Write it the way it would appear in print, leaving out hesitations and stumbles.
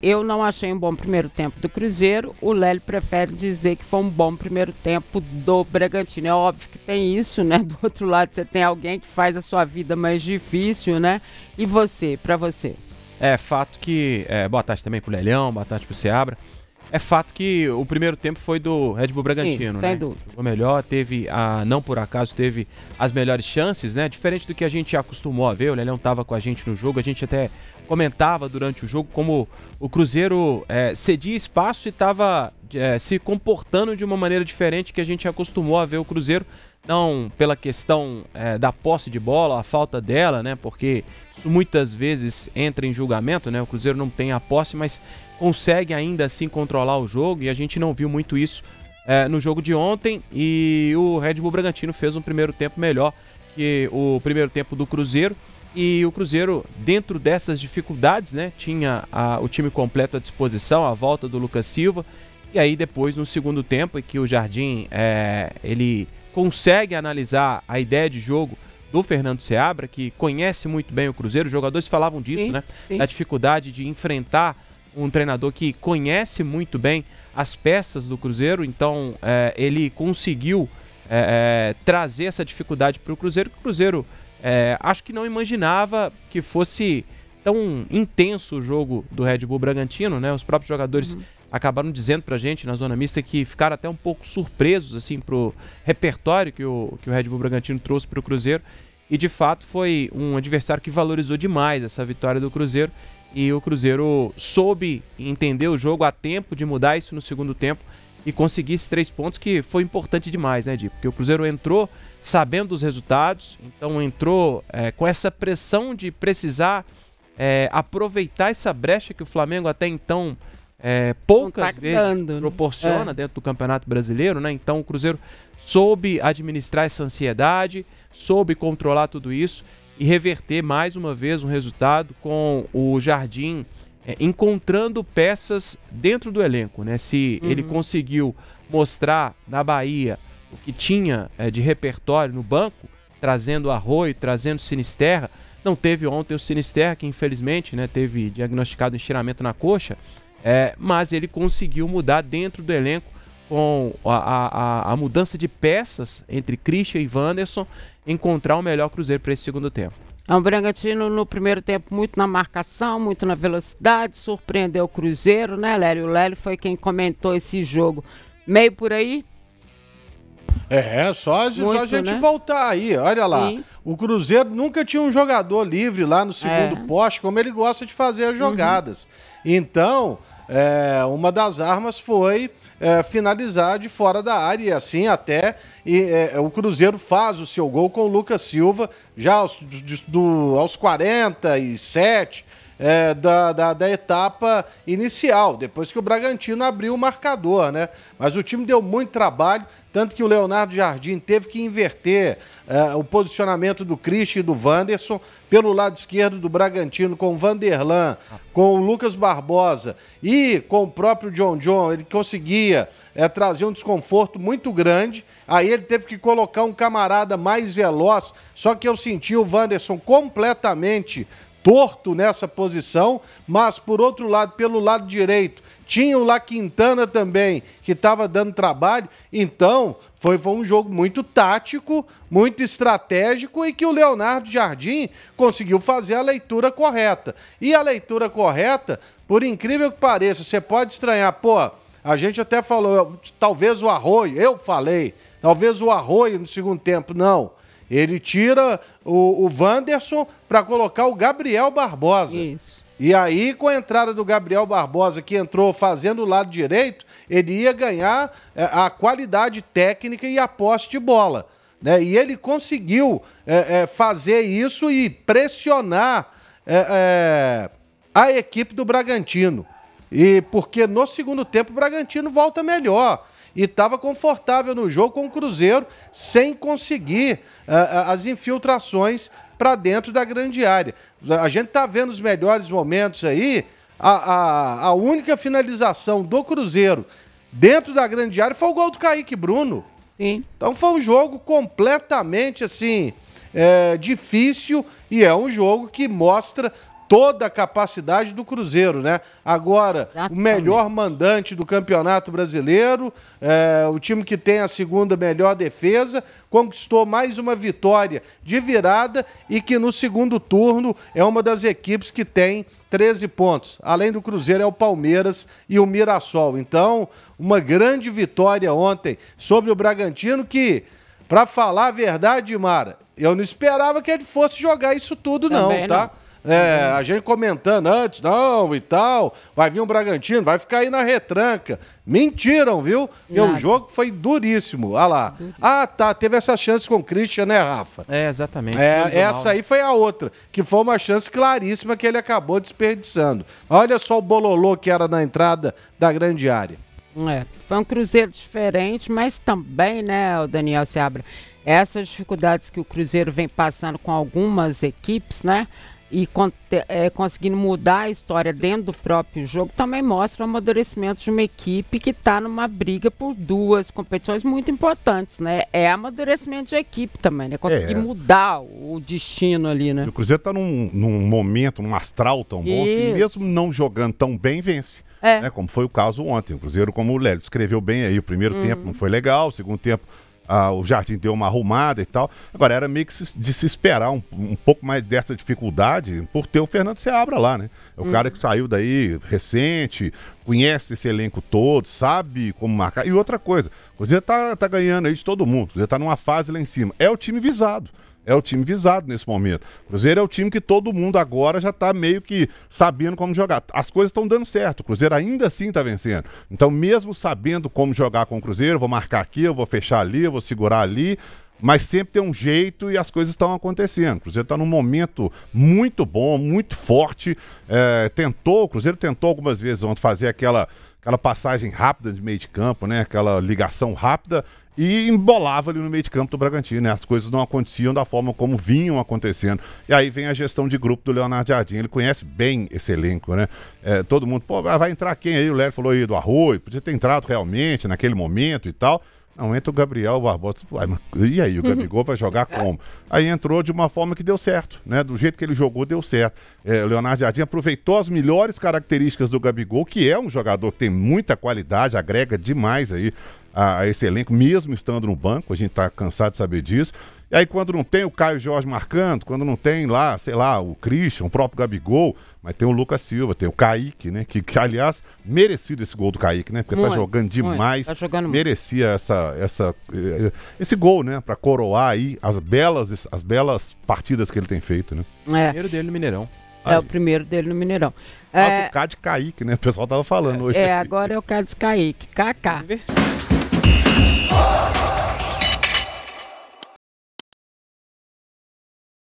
eu não achei um bom primeiro tempo do Cruzeiro, o Lélio prefere dizer que foi um bom primeiro tempo do Bragantino. É óbvio que tem isso, né? Do outro lado você tem alguém que faz a sua vida mais difícil, né? E você, pra você? É fato que... boa tarde também pro Lelhão, boa tarde pro Seabra. É fato que o primeiro tempo foi do Red Bull Bragantino, sim, sem né? dúvida. Jogou melhor, não por acaso, teve as melhores chances, né? Diferente do que a gente acostumou a ver, o Lelhão tava com a gente no jogo, a gente até comentava durante o jogo como o Cruzeiro cedia espaço e tava se comportando de uma maneira diferente que a gente acostumou a ver o Cruzeiro, não pela questão da posse de bola, a falta dela, né? Porque isso muitas vezes entra em julgamento, né? O Cruzeiro não tem a posse, mas consegue ainda assim controlar o jogo, e a gente não viu muito isso no jogo de ontem, e o Red Bull Bragantino fez um primeiro tempo melhor que o primeiro tempo do Cruzeiro, e o Cruzeiro, dentro dessas dificuldades, né, tinha o time completo à disposição, a volta do Lucas Silva, e aí depois no segundo tempo, em que o Jardim ele consegue analisar a ideia de jogo do Fernando Seabra, que conhece muito bem o Cruzeiro, os jogadores falavam disso, né, da dificuldade de enfrentar um treinador que conhece muito bem as peças do Cruzeiro, então ele conseguiu trazer essa dificuldade para o Cruzeiro, que o Cruzeiro acho que não imaginava que fosse tão intenso o jogo do Red Bull Bragantino, né? Os próprios jogadores acabaram dizendo pra gente na zona mista que ficaram até um pouco surpresos assim pro repertório que o Red Bull Bragantino trouxe para o Cruzeiro, e de fato foi um adversário que valorizou demais essa vitória do Cruzeiro, e o Cruzeiro soube entender o jogo a tempo de mudar isso no segundo tempo e conseguir esses 3 pontos, que foi importante demais, né, Di? Porque o Cruzeiro entrou sabendo dos resultados, então entrou com essa pressão de precisar aproveitar essa brecha que o Flamengo até então poucas vezes proporciona dentro do Campeonato Brasileiro, né? Então o Cruzeiro soube administrar essa ansiedade, soube controlar tudo isso e reverter mais uma vez um resultado com o Jardim encontrando peças dentro do elenco, né? Se ele conseguiu mostrar na Bahia o que tinha de repertório no banco, trazendo Arroio, trazendo Sinisterra, não teve ontem o Sinisterra, que infelizmente, né, teve diagnosticado estiramento na coxa, mas ele conseguiu mudar dentro do elenco com a mudança de peças entre Christian e Wanderson, encontrar o melhor Cruzeiro para esse segundo tempo. O Bragantino no primeiro tempo muito na marcação, muito na velocidade, surpreendeu o Cruzeiro, né, Lélio? O Lélio foi quem comentou esse jogo. Meio por aí? Só a gente voltar aí, olha lá. Sim. O Cruzeiro nunca tinha um jogador livre lá no segundo poste, como ele gosta de fazer as jogadas. Então, uma das armas foi finalizar de fora da área, e assim até o Cruzeiro faz o seu gol com o Lucas Silva já aos 47 da etapa inicial, depois que o Bragantino abriu o marcador, né? Mas o time deu muito trabalho, tanto que o Leonardo Jardim teve que inverter o posicionamento do Christian e do Wanderson pelo lado esquerdo do Bragantino, com o Vanderlan, com o Lucas Barbosa e com o próprio John. Ele conseguia trazer um desconforto muito grande. Aí ele teve que colocar um camarada mais veloz, só que eu senti o Wanderson completamente torto nessa posição, mas por outro lado, pelo lado direito, tinha o La Quintana também, que estava dando trabalho. Então, foi um jogo muito tático, muito estratégico, e que o Leonardo Jardim conseguiu fazer a leitura correta. E a leitura correta, por incrível que pareça, você pode estranhar, a gente até falou, talvez o Arroio, eu falei, talvez o Arroio no segundo tempo, não. Ele tira o Wanderson para colocar o Gabriel Barbosa. Isso. E aí, com a entrada do Gabriel Barbosa, que entrou fazendo o lado direito, ele ia ganhar a qualidade técnica e a posse de bola, né? E ele conseguiu fazer isso e pressionar a equipe do Bragantino. E porque no segundo tempo o Bragantino volta melhor e estava confortável no jogo com o Cruzeiro, sem conseguir as infiltrações para dentro da grande área. A gente está vendo os melhores momentos aí, a única finalização do Cruzeiro dentro da grande área foi o gol do Kaique Bruno. Sim. Então foi um jogo completamente assim, difícil, e é um jogo que mostra toda a capacidade do Cruzeiro, né? Agora, o melhor mandante do Campeonato Brasileiro, o time que tem a segunda melhor defesa, conquistou mais uma vitória de virada e que no segundo turno é uma das equipes que tem 13 pontos. Além do Cruzeiro é o Palmeiras e o Mirassol. Então, uma grande vitória ontem sobre o Bragantino que, para falar a verdade, Mara, eu não esperava que ele fosse jogar isso tudo não, tá? A gente comentando antes, não, e tal, vai vir um Bragantino, vai ficar aí na retranca. Mentiram, viu? E o jogo foi duríssimo, olha lá. Ah, tá, teve essa chance com o Christian, né, Rafa? Exatamente. Essa aí foi a outra, que foi uma chance claríssima que ele acabou desperdiçando. Olha só o bololô que era na entrada da grande área. Foi um Cruzeiro diferente, mas também, né, o Daniel Seabra, essas dificuldades que o Cruzeiro vem passando com algumas equipes, né, e conseguindo mudar a história dentro do próprio jogo, também mostra o amadurecimento de uma equipe que está numa briga por duas competições muito importantes, né? É amadurecimento de equipe também, né? Conseguir mudar o destino ali, né? O Cruzeiro está num momento, num astral tão bom, que mesmo não jogando tão bem, vence. Né? Como foi o caso ontem. O Cruzeiro, como o Lélio descreveu bem aí, o primeiro tempo não foi legal, o segundo tempo o Jardim deu uma arrumada e tal. Agora, era meio que de se esperar um pouco mais dessa dificuldade por ter o Fernando Seabra lá, né? É o cara que saiu daí recente, conhece esse elenco todo, sabe como marcar. E outra coisa, o Cruzeiro tá ganhando aí de todo mundo. O Cruzeiro tá numa fase lá em cima. É o time visado. É o time visado nesse momento. O Cruzeiro é o time que todo mundo agora já está meio que sabendo como jogar. As coisas estão dando certo. O Cruzeiro ainda assim está vencendo. Então, mesmo sabendo como jogar com o Cruzeiro, eu vou marcar aqui, eu vou fechar ali, eu vou segurar ali, mas sempre tem um jeito e as coisas estão acontecendo. O Cruzeiro está num momento muito bom, muito forte. O Cruzeiro tentou algumas vezes ontem fazer aquela passagem rápida de meio de campo, né? Aquela ligação rápida, e embolava ali no meio de campo do Bragantino, né? As coisas não aconteciam da forma como vinham acontecendo. E aí vem a gestão de grupo do Leonardo Jardim. Ele conhece bem esse elenco, né? Todo mundo, vai entrar quem aí? O Léo falou aí do Arroio, podia ter entrado realmente naquele momento e tal. Não, entra o Gabriel Barbosa. E aí, o Gabigol vai jogar como? Aí entrou de uma forma que deu certo, né? Do jeito que ele jogou, deu certo. O Leonardo Jardim aproveitou as melhores características do Gabigol, que é um jogador que tem muita qualidade, agrega demais aí a esse elenco, mesmo estando no banco. A gente tá cansado de saber disso. E aí, quando não tem o Caio Jorge marcando, quando não tem lá, sei lá, o Christian, o próprio Gabigol, mas tem o Lucas Silva, tem o Kaique, né? Que aliás, merecido esse gol do Kaique, né? Porque tá jogando demais. Tá jogando merecia esse gol, né? Pra coroar aí as belas partidas que ele tem feito, né? O primeiro dele no Mineirão. É o primeiro dele no Mineirão. Nossa, o K de Kaique, né? O pessoal tava falando hoje. Agora é o K de Kaique. KK.